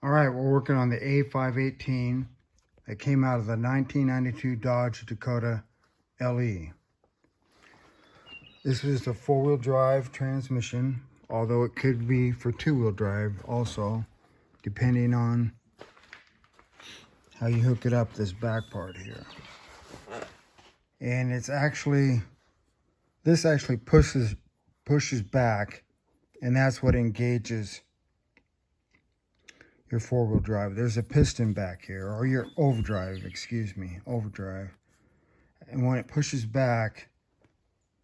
All right, we're working on the A518 that came out of the 1992 Dodge Dakota LE. This is the four-wheel drive transmission, although it could be for two-wheel drive also, depending on how you hook it up, this back part here. And it's actually, this actually pushes back, and that's what engages your four-wheel drive. There's a piston back here, or your overdrive, excuse me, overdrive. And when it pushes back,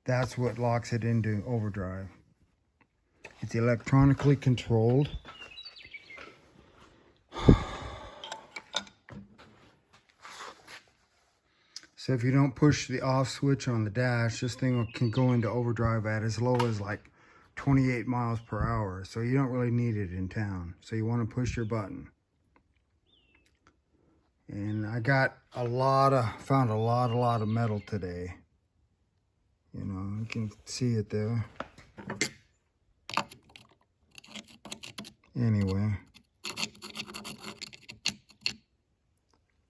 that's what locks it into overdrive. It's electronically controlled. So if you don't push the off switch on the dash, this thing can go into overdrive at as low as like 28 miles per hour. So you don't really need it in town. So you want to push your button. And I got found a lot of metal today. You know, you can see it there. Anyway.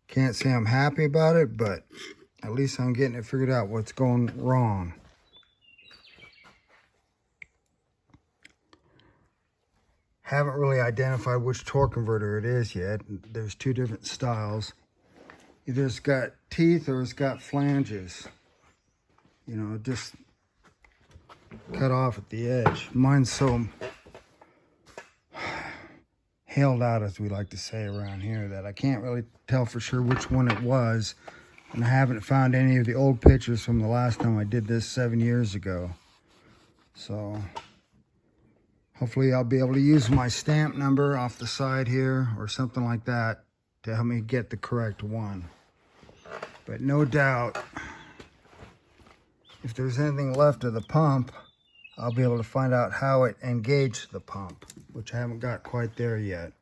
Can't say I'm happy about it, but at least I'm getting it figured out what's going wrong. Haven't really identified which torque converter it is yet. There's two different styles. Either it's got teeth or it's got flanges. You know, just cut off at the edge. Mine's so hailed out, as we like to say around here, that I can't really tell for sure which one it was. And I haven't found any of the old pictures from the last time I did this 7 years ago. So hopefully I'll be able to use my stamp number off the side here or something like that to help me get the correct one. But no doubt, if there's anything left of the pump, I'll be able to find out how it engaged the pump, which I haven't got quite there yet.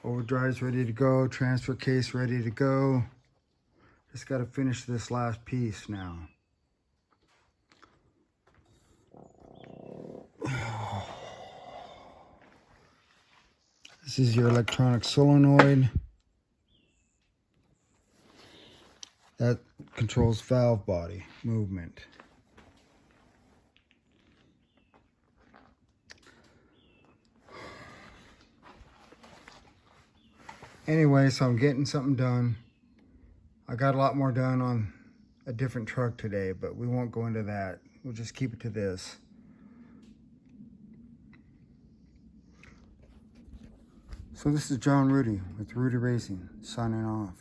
Overdrive's ready to go, transfer case ready to go. Just got to finish this last piece now. This is your electronic solenoid. That controls valve body movement. Anyway, so I'm getting something done. I got a lot more done on a different truck today, but we won't go into that. We'll just keep it to this. So this is John Rudy with Rudy Racing, signing off.